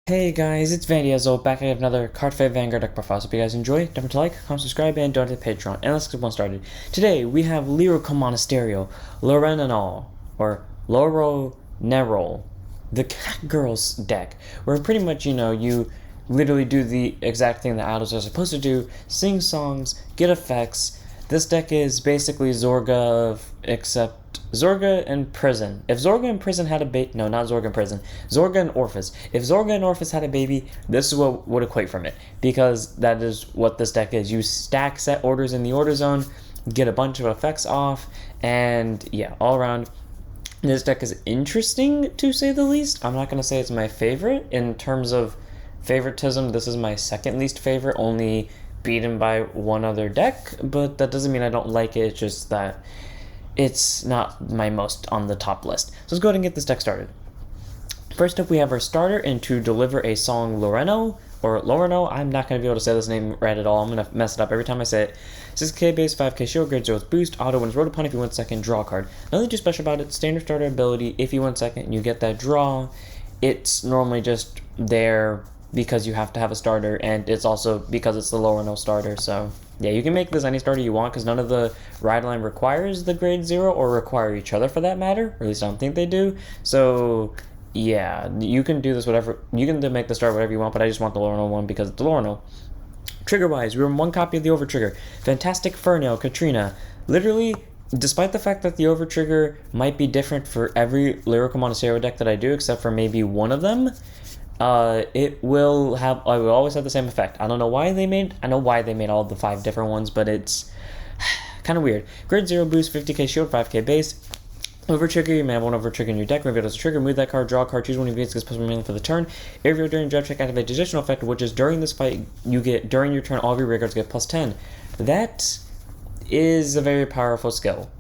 Hey guys, it's Vandiazo back at another Card Fight Vanguard deck profile. So if you guys enjoy, don't forget to like, comment, subscribe, and donate to Patreon. And let's get one started. Today we have Lyrical Monasterio, Loronerol, or Loronerol, the Cat Girls deck, where pretty much, you literally do the exact thing that idols are supposed to do, sing songs, get effects. This deck is basically Zorga, except Zorga and Prison. If Zorga and Prison had a baby, no, not Zorga and Prison, Zorga and Orphis. If Zorga and Orphis had a baby, this is what would equate from it, because that is what this deck is. You stack set orders in the order zone, get a bunch of effects off, and yeah, all around. This deck is interesting, to say the least. I'm not going to say it's my favorite. In terms of favoritism, this is my second least favorite, only beaten by one other deck, but that doesn't mean I don't like it. It's just that it's not my most on the top list. So let's go ahead and get this deck started. First up, we have our starter, and to deliver a song Loreno, or Loreno, I'm not going to be able to say this name right at all. I'm going to mess it up every time I say it. 6k base, 5k shield, grade 0 with boost, auto wins road upon if you win second, draw a card. Nothing too special about it, standard starter ability. If you win second, you get that draw. It's normally just there because you have to have a starter, and it's also because it's the Loreno starter. So yeah, you can make this any starter you want, because none of the ride line requires the grade 0 or require each other for that matter, or at least I don't think they do. So yeah, you can do this whatever, you can make the start whatever you want, but I just want the Loreno one because it's the Loreno. Trigger wise, we run one copy of the over trigger. Fantastic Fur-nale, Catrina. Literally, despite the fact that the over trigger might be different for every Lyrical Monasterio deck that I do, except for maybe one of them, it will always have the same effect. I know why they made all the 5 different ones, but it's kind of weird. Grade 0 boost, 50k shield, 5k base. Over trigger, you may have one over trigger in your deck. Reveal as a trigger, move that card, draw a card, choose one of your units, gets plus 1 million for the turn. If you're during draft check, activate additional effect, which is during this fight, you get during your turn, all of your rear cards get plus 10. That is a very powerful skill.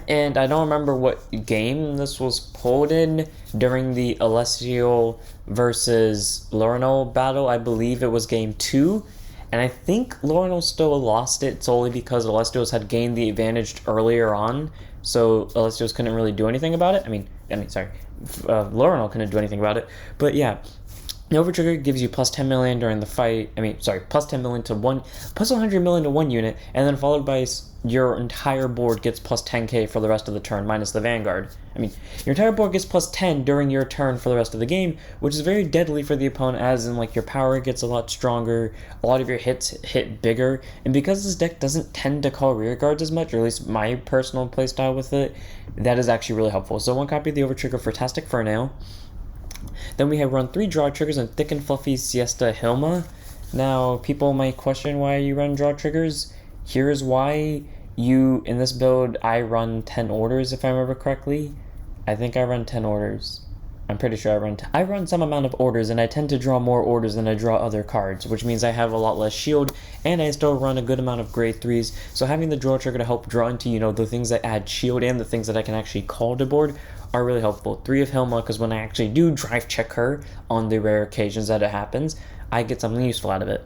And I don't remember what game this was pulled in during the Celestial versus Loronerol battle. I believe it was game 2. And I think Loronerol still lost it solely because Celestials had gained the advantage earlier on. So Celestials couldn't really do anything about it. Loronerol couldn't do anything about it. But yeah, the over trigger gives you plus 10 million during the fight. Plus 10 million to one, plus 100 million to one unit, and then followed by your entire board gets plus 10k for the rest of the turn, minus the Vanguard. Your entire board gets plus 10 during your turn for the rest of the game, which is very deadly for the opponent, as in, your power gets a lot stronger, a lot of your hits hit bigger, and because this deck doesn't tend to call rear guards as much, or at least my personal playstyle with it, that is actually really helpful. So one copy of the over trigger, Fantastic Fur-nale. Then we have run 3 draw triggers and thick and fluffy Siesta Hilma. Now, people might question why you run draw triggers. Here's why. In this build, I run 10 orders, if I remember correctly. I think I run 10 orders. I'm pretty sure I run some amount of orders, and I tend to draw more orders than I draw other cards, which means I have a lot less shield, and I still run a good amount of grade 3s, so having the draw trigger to help draw into, the things that add shield and the things that I can actually call to board are really helpful. 3 of Hilma, because when I actually do drive check her on the rare occasions that it happens, I get something useful out of it.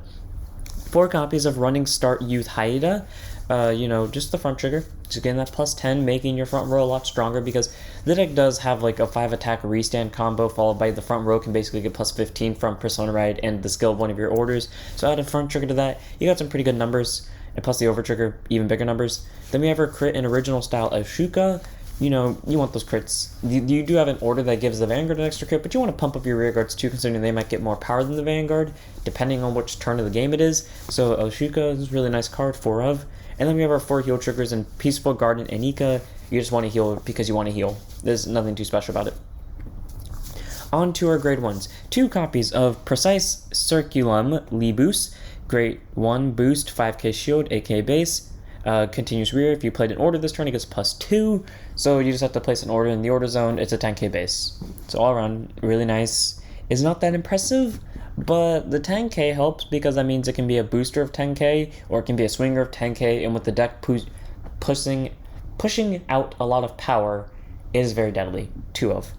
4 copies of Running Start Youth Haida. Just the front trigger, just getting that plus 10, making your front row a lot stronger, because the deck does have a 5 attack restand combo, followed by the front row can basically get plus 15 from Persona Ride and the skill of one of your orders. So add a front trigger to that, you got some pretty good numbers, and plus the over trigger, even bigger numbers. Then we have our crit in original style Elshuka. You want those crits. You do have an order that gives the Vanguard an extra crit, but you want to pump up your rear guards too, considering they might get more power than the Vanguard, depending on which turn of the game it is. So Elshuka is a really nice card, 4 of. And then we have our 4 heal triggers in Peaceful Garden, Anika. You just want to heal because you want to heal. There's nothing too special about it. On to our grade 1s. 2 copies of Precise Circulum Libuse. Grade 1 boost, 5k shield, 8k base. Continuous rear. If you played an order this turn, it gets plus 2. So you just have to place an order in the order zone. It's a 10k base. So all around, really nice. It's not that impressive, but the 10k helps because that means it can be a booster of 10k, or it can be a swinger of 10k, and with the deck pushing out a lot of power, it is very deadly. 2 of.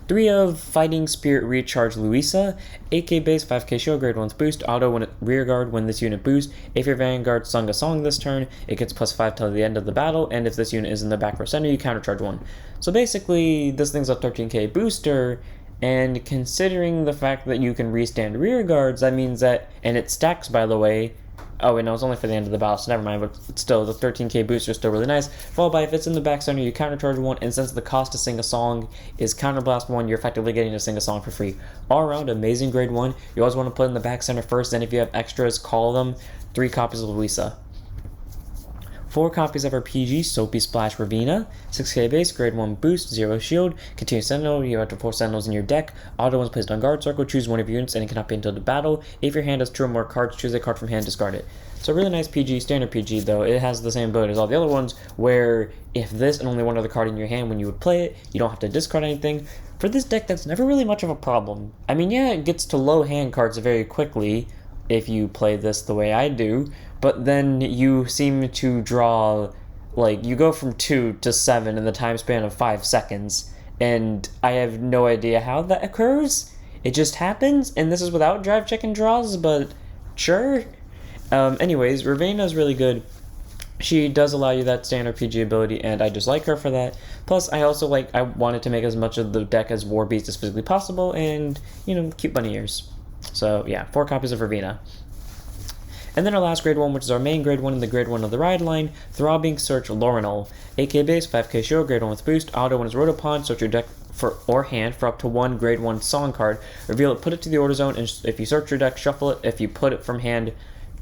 3 of Fighting Spirit Recharge Louisa, 8k base, 5k shield, grade 1's boost, auto when rear guard when this unit boosts. If your Vanguard sung a song this turn, it gets plus 5 till the end of the battle, and if this unit is in the back row center, you countercharge 1. So basically, this thing's a 13k booster, And considering the fact that you can restand rear guards, that means that, and it stacks by the way, oh wait, no, it's only for the end of the battle, so never mind, but still, the 13k booster is still really nice. Followed by, if it's in the back center, you countercharge 1, and since the cost to sing a song is counterblast 1, you're effectively getting to sing a song for free. All around, amazing grade 1. You always want to put in the back center first, then if you have extras, call them. 3 copies of Louisa. 4 copies of our PG, Soapy Splash Riviena, 6k base, grade 1 boost, 0 shield, continuous sentinel, you have up to 4 sentinels in your deck, auto one's placed on guard circle, choose one of your units and it cannot be until the battle. If your hand has 2 or more cards, choose a card from hand, discard it. So really nice PG, standard PG though, it has the same ability as all the other ones, where if this and only one other card in your hand when you would play it, you don't have to discard anything. For this deck, that's never really much of a problem. I mean, yeah, it gets to low hand cards very quickly, if you play this the way I do, but then you seem to draw, like, you go from 2 to 7 in the time span of 5 seconds, and I have no idea how that occurs. It just happens, and this is without drive check and draws, but sure. Anyways, Riviena is really good. She does allow you that standard PG ability, and I just like her for that. Plus, I wanted to make as much of the deck as War Beast as physically possible, and, you know, cute bunny ears. So, yeah, 4 copies of Riviena. And then our last grade 1, which is our main grade 1 in the grade 1 of the ride line, Throbbing Search Loronerol. 8k base, 5k shield, grade 1 with boost, auto when it's wrote upon, search your deck or hand for up to 1 grade 1 song card, reveal it, put it to the order zone, and if you search your deck, shuffle it. If you put it from hand,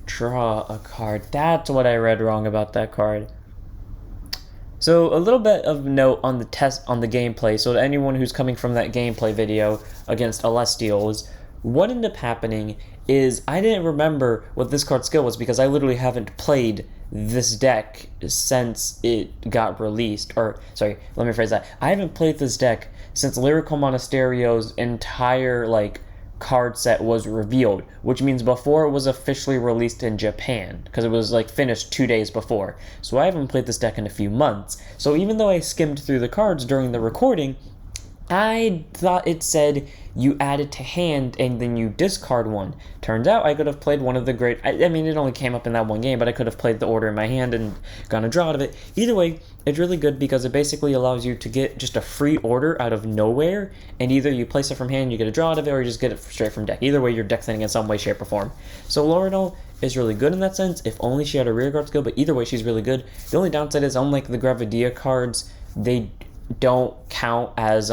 draw a card. That's what I read wrong about that card. So a little bit of note on the gameplay, so to anyone who's coming from that gameplay video against Celestials, what ended up happening is I didn't remember what this card's skill was because I literally haven't played this deck since it got released. Or, sorry, let me phrase that. I haven't played this deck since Lyrical Monasterio's entire, like, card set was revealed, which means before it was officially released in Japan, because it was, like, finished 2 days before. So I haven't played this deck in a few months. So even though I skimmed through the cards during the recording, I thought it said you add it to hand and then you discard 1. Turns out I could have played one of the great... I mean, it only came up in that one game, but I could have played the order in my hand and gotten a draw out of it. Either way, it's really good because it basically allows you to get just a free order out of nowhere, and either you place it from hand, you get a draw out of it, or you just get it straight from deck. Either way, you're deck thinning in some way, shape, or form. So Loronerol is really good in that sense, if only she had a rearguard skill, but either way, she's really good. The only downside is, unlike the Gravidia cards, they don't count as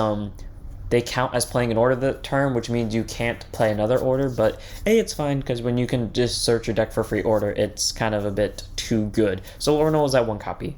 they count as playing an order the turn, which means you can't play another order, but it's fine because when you can just search your deck for free order, it's kind of a bit too good. So Loronerol is at 1 copy.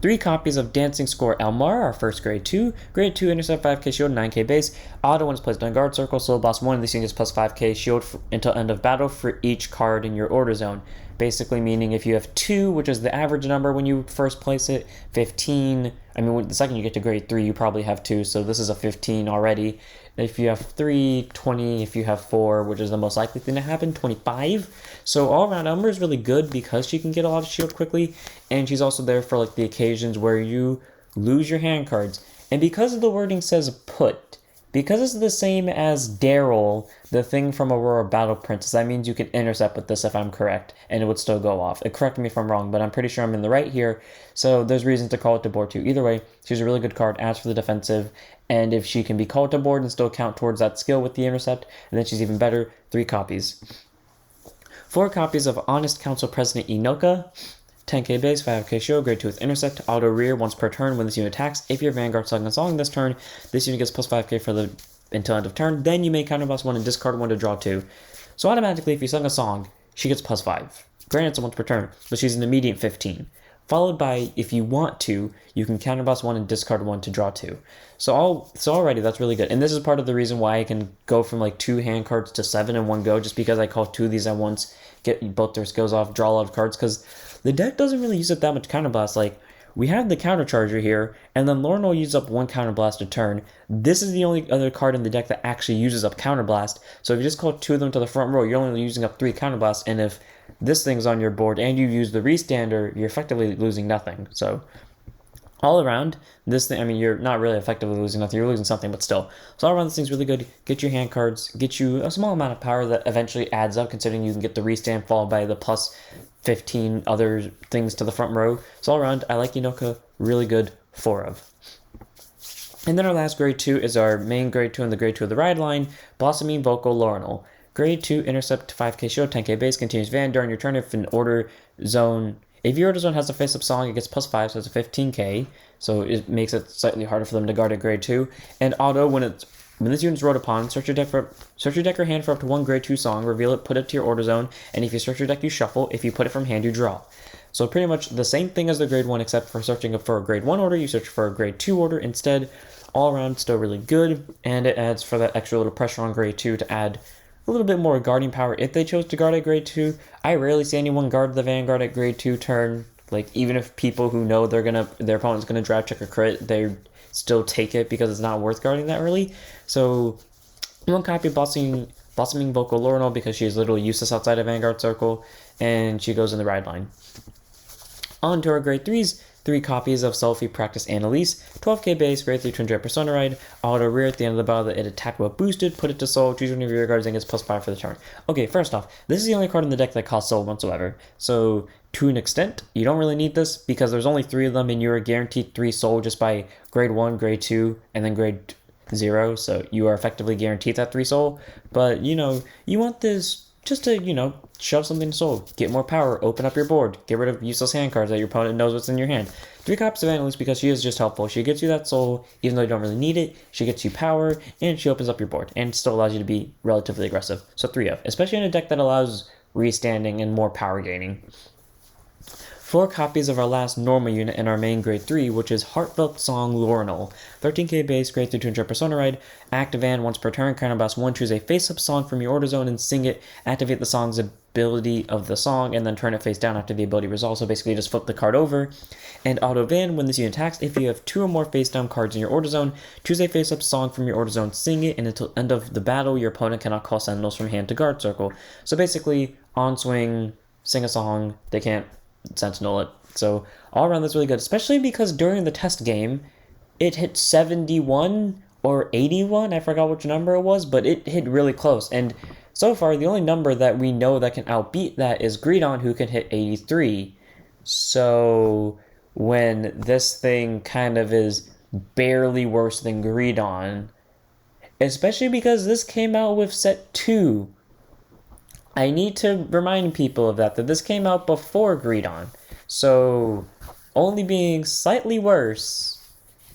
3 copies of Dancing Score Elmer, our first grade 2. Grade 2, intercept 5k shield, 9k base. Auto when it's placed on guard circle, solo boss 1, this unit gets plus 5k shield until end of battle for each card in your order zone. Basically meaning if you have 2, which is the average number when you first place it, 15, I mean, the second you get to grade 3, you probably have 2, so this is a 15 already. If you have 3, 20, if you have 4, which is the most likely thing to happen, 25. So all around, Elmer is really good because she can get a lot of shield quickly, and she's also there for like the occasions where you lose your hand cards. And because the wording says put, because it's the same as Daryl, the thing from Aurora Battle Princess, that means you can intercept with this if I'm correct, and it would still go off. Correct me if I'm wrong, but I'm pretty sure I'm in the right here, so there's reasons to call it to board too. Either way, she's a really good card, as for the defensive, and if she can be called to board and still count towards that skill with the intercept, and then she's even better, 3 copies. 4 copies of Honest Council President Eknoa, 10k base, 5k shield, grade 2 with intercept, auto rear once per turn when this unit attacks. If your Vanguard sung a song this turn, this unit gets plus 5k until end of turn. Then you may counterblast 1 and discard 1 to draw 2. So automatically, if you sung a song, she gets plus 5. Granted, it's once per turn, but she's an immediate 15. Followed by, if you want to, you can counterblast 1 and discard 1 to draw 2. So already that's really good. And this is part of the reason why I can go from like 2 hand cards to 7 in one go, just because I call 2 of these at once, get both their skills off, draw a lot of cards, because the deck doesn't really use up that much counterblast. Like, we have the countercharger here, and then Loronerol uses up 1 counterblast a turn. This is the only other card in the deck that actually uses up counterblast. So if you just call 2 of them to the front row, you're only using up 3 counterblasts, and if this thing's on your board and you use the restander, you're effectively losing nothing. So all around, this thing, I mean, you're not really effectively losing nothing, you're losing something, but still. So all around, this thing's really good. Get your hand cards, get you a small amount of power that eventually adds up, considering you can get the restand followed by the plus 15 other things to the front row. So all around, I like Eknoa, really good, 4 of. And then our last grade 2 is our main grade 2 and the grade 2 of the ride line, Blossoming Vocal Loronerol. Grade 2, intercept 5k shield, 10k base, continues van during your turn if an order zone. If your order zone has a face-up song, it gets plus 5, so it's a 15k. So it makes it slightly harder for them to guard at grade 2. And auto, when this unit is rolled upon, search your deck or hand for up to one grade 2 song, reveal it, put it to your order zone, and if you search your deck, you shuffle. If you put it from hand, you draw. So pretty much the same thing as the grade 1, except for searching for a grade 1 order, you search for a grade 2 order instead. All around, still really good, and it adds for that extra little pressure on grade 2 to add a little bit more guarding power if they chose to guard at grade 2. I rarely see anyone guard the Vanguard at grade 2 turn. Like, even if people who know their opponent's gonna drive check or crit, they still take it because it's not worth guarding that early. So, one copy of Blossoming Vocal Loronerol because she is literally useless outside of Vanguard Circle, and she goes in the ride line. On to our grade 3s. 3 copies of Selfie Practice Anneliese, 12k base, grade 3 200 Persona Ride, auto rear at the end of the battle that it attacked with boosted, put it to soul, choose one of your rear guards and gets plus 5 for the turn. Okay, first off, this is the only card in the deck that costs soul whatsoever. So, to an extent, you don't really need this because there's only 3 of them and you are guaranteed 3 soul just by grade 1, grade 2, and then grade 0. So, you are effectively guaranteed that 3 soul. But, you want this just to, shove something to soul, get more power, open up your board, get rid of useless hand cards that your opponent knows what's in your hand. 3 copies of Anneliese because she is just helpful. She gets you that soul, even though you don't really need it. She gets you power, and she opens up your board, and still allows you to be relatively aggressive. So 3 of, especially in a deck that allows restanding and more power gaining. 4 copies of our last normal unit in our main grade 3, which is Heartfelt Song Loronerol. 13k base, grade 3 200 Persona Ride. Active and once per turn, Counterblast 1, choose a face-up song from your order zone and sing it. Activate the song's ability of the song, and then turn it face down after the ability resolves. So basically just flip the card over. And auto van, when this unit attacks, if you have 2 or more face-down cards in your order zone, choose a face-up song from your order zone, sing it, and until end of the battle, your opponent cannot call sentinels from hand to guard circle. So basically, on swing, sing a song, they can't sentinel it. So all around that's really good, especially because during the test game it hit 71 or 81, I forgot which number it was, but it hit really close. And so far the only number that we know that can outbeat that is Greedon, who can hit 83. So when this thing kind of is barely worse than Greedon, especially because this came out with set 2, I need to remind people of that this came out before Greedon. So, only being slightly worse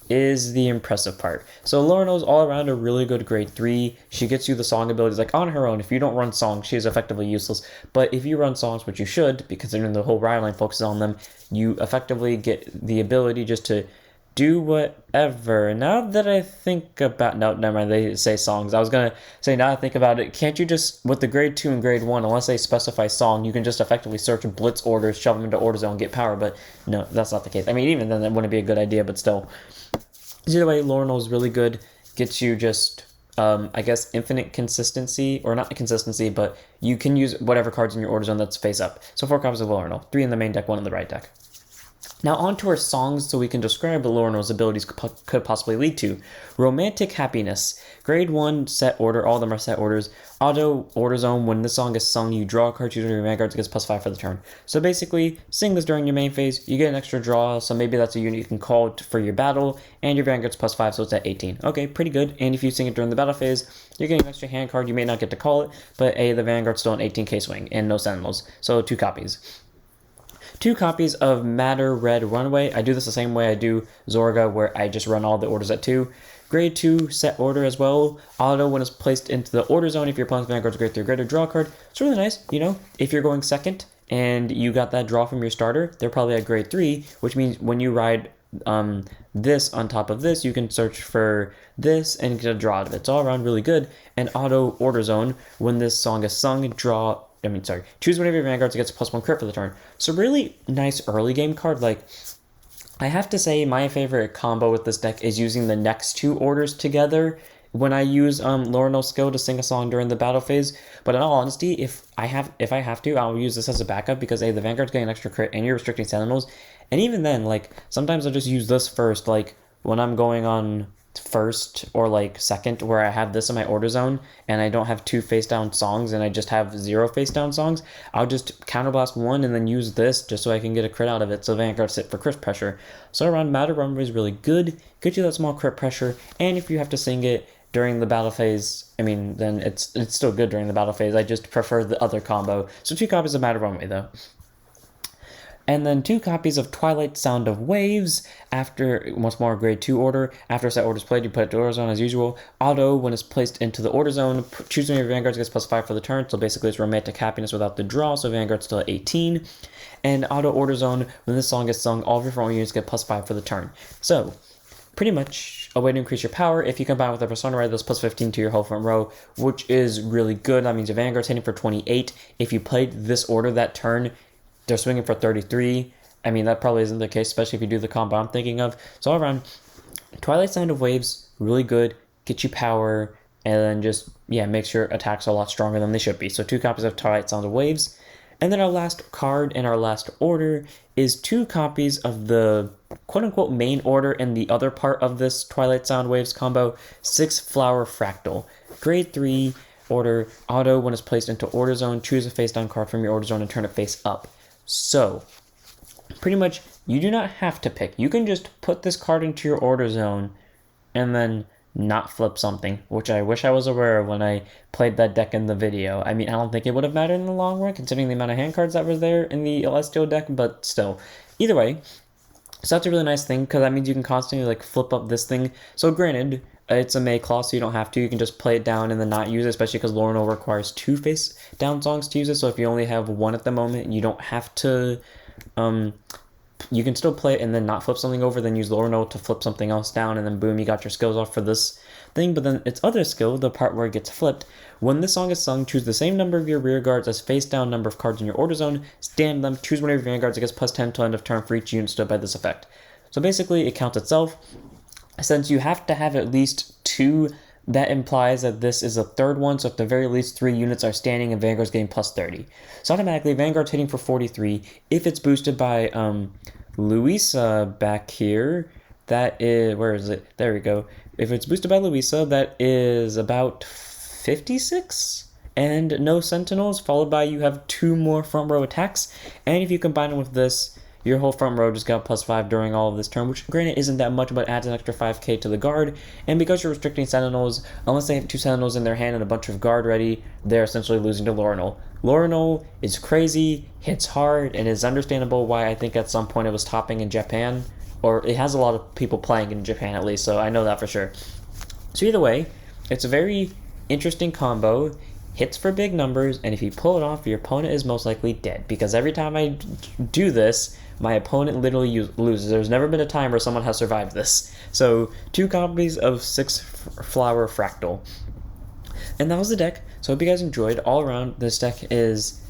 is the impressive part. So, Loronerol's all around a really good grade 3. She gets you the song abilities. Like, on her own, if you don't run songs, she is effectively useless. But if you run songs, which you should, because the whole ride line focuses on them, you effectively get the ability just to do whatever. Now that I think about... No, never mind, they say songs. I was going to say, now that I think about it, can't you just, with the grade 2 and grade 1, unless they specify song, you can just effectively search and blitz orders, shove them into order zone, get power, but no, that's not the case. I mean, even then, that wouldn't be a good idea, but still. Either way, Loronerol is really good. Gets you just, I guess, infinite consistency, or not consistency, but you can use whatever cards in your order zone that's face up. So 4 copies of Loronerol, 3 in the main deck, 1 in the right deck. Now on to our songs so we can describe what Loronerol's abilities could possibly lead to. Romantic Happiness. Grade 1, set order. All of them are set orders. Auto order zone. When this song is sung, you draw a card, choose one of your vanguards, it gets plus 5 for the turn. So basically, sing this during your main phase, you get an extra draw, so maybe that's a unit you can call for your battle, and your vanguard's plus 5, so it's at 18. Okay, pretty good. And if you sing it during the battle phase, you're getting an extra hand card, you may not get to call it, but the vanguard's still an 18k swing, and no sentinels. So 2 copies. 2 copies of Matter Red Runway. I do this the same way I do Zorga, where I just run all the orders at 2. Grade 2 set order as well. Auto when it's placed into the order zone. If your opponent's vanguard's grade 3 greater, draw a card. It's really nice, if you're going second and you got that draw from your starter, they're probably at grade 3, which means when you ride this on top of this, you can search for this and get a draw out of it. It's all around really good. And auto order zone, when this song is sung, choose one of your vanguards that gets a +1 crit for the turn. So really nice early game card. Like, I have to say my favorite combo with this deck is using the next 2 orders together when I use Loronerol's skill to sing a song during the battle phase. But in all honesty, if I have to, I'll use this as a backup because the vanguard's getting an extra crit and you're restricting sentinels. And even then, like, sometimes I'll just use this first, like when I'm going on first or like second, where I have this in my order zone and I don't have 2 face down songs and I just have 0 face down songs, I'll just counterblast 1 and then use this just so I can get a crit out of it, so Vanguard sit for crit pressure. So around Red Runway is really good, gets you that small crit pressure, and if you have to sing it during the battle phase, I mean, then it's still good during the battle phase. I just prefer the other combo. So 2 copies of Red Runway though. And then 2 copies of Twilight Sound of Waves, after, once more, grade 2 order. After a set order is played, you put it to order zone as usual. Auto, when it's placed into the order zone, choose one of your Vanguards, gets +5 for the turn, so basically it's Romantic Happiness without the draw, so Vanguard's still at 18. And auto order zone, when this song gets sung, all of your front units get +5 for the turn. So, pretty much a way to increase your power. If you combine with the Persona Red, that's +15 to your whole front row, which is really good. That means your Vanguard's hitting for 28. If you played this order that turn, they're swinging for 33. I mean, that probably isn't the case, especially if you do the combo I'm thinking of. So all around, Twilight Sound of Waves, really good, get you power, and then just, yeah, makes your attacks a lot stronger than they should be. So 2 copies of Twilight Sound of Waves. And then our last card in our last order is 2 copies of the quote-unquote main order in the other part of this Twilight Sound Waves combo, 6 Flower Fractale. Grade 3 order, auto, when it's placed into order zone, choose a face-down card from your order zone and turn it face up. So, pretty much, you do not have to pick. You can just put this card into your order zone and then not flip something, which I wish I was aware of when I played that deck in the video. I mean, I don't think it would have mattered in the long run, considering the amount of hand cards that were there in the Celestial deck, but still. Either way, so that's a really nice thing, because that means you can constantly, like, flip up this thing. So granted, it's a May clause, so you don't have to. You can just play it down and then not use it, especially because Loronerol requires 2 face-down songs to use it, so if you only have 1 at the moment, you don't have to, you can still play it and then not flip something over, then use Loronerol to flip something else down, and then boom, you got your skills off for this thing. But then its other skill, the part where it gets flipped, when this song is sung, choose the same number of your rear guards as face-down number of cards in your order zone, stand them, choose one of your vanguards, it gets +10 till end of turn for each unit stood by this effect. So basically, it counts itself. Since you have to have at least 2, that implies that this is a 3rd one, so at the very least 3 units are standing and Vanguard's getting +30. So automatically, Vanguard's hitting for 43. If it's boosted by Louisa back here, that is, where is it? There we go. If it's boosted by Louisa, that is about 56? And no sentinels, followed by you have 2 more front row attacks. And if you combine it with this, your whole front row just got +5 during all of this turn, which granted isn't that much, but adds an extra 5k to the guard. And because you're restricting sentinels, unless they have 2 sentinels in their hand and a bunch of guard ready, they're essentially losing to Loronerol. Loronerol is crazy, hits hard, and is understandable why I think at some point it was topping in Japan. Or it has a lot of people playing in Japan at least, so I know that for sure. So either way, it's a very interesting combo. Hits for big numbers, and if you pull it off, your opponent is most likely dead. Because every time I do this, my opponent literally loses. There's never been a time where someone has survived this. So, 2 copies of 6 Flower Fractale. And that was the deck. So I hope you guys enjoyed. All around, this deck is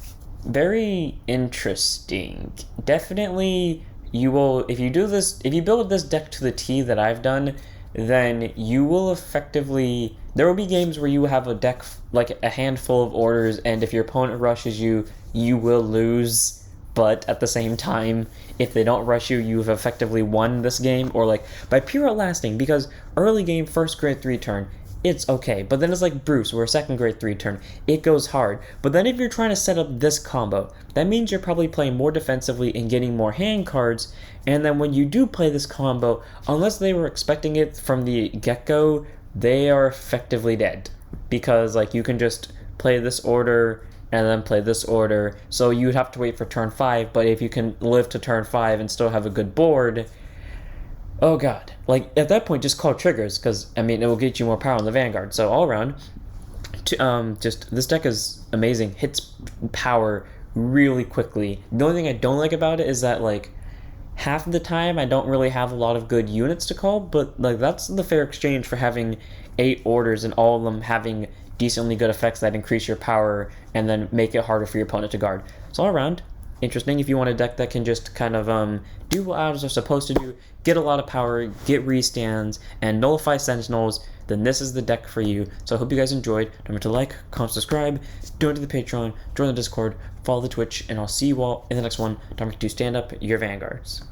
very interesting. Definitely, you will, if you do this, if you build this deck to the T that I've done, then you will effectively, there will be games where you have a deck, like a handful of orders, and if your opponent rushes you, you will lose. But at the same time, if they don't rush you, you've effectively won this game, or like by pure outlasting, because early game, first grade 3 turn, it's okay. But then it's like Bruce, where second grade 3 turn, it goes hard. But then if you're trying to set up this combo, that means you're probably playing more defensively and getting more hand cards, and then when you do play this combo, unless they were expecting it from the get-go, they are effectively dead. Because like you can just play this order and then play this order, so you'd have to wait for turn 5, but if you can live to turn 5 and still have a good board, oh god. Like, at that point, just call triggers, because, I mean, it will get you more power on the Vanguard. So, all around, just, this deck is amazing. Hits power really quickly. The only thing I don't like about it is that, like, half of the time I don't really have a lot of good units to call, but, like, that's the fair exchange for having 8 orders and all of them having decently good effects that increase your power and then make it harder for your opponent to guard. So all around, interesting. If you want a deck that can just kind of do what items are supposed to do, get a lot of power, get restands, and nullify sentinels, then this is the deck for you. So I hope you guys enjoyed. Don't forget to like, comment, subscribe, donate to the Patreon, join the Discord, follow the Twitch, and I'll see you all in the next one. Don't forget to stand up your Vanguards.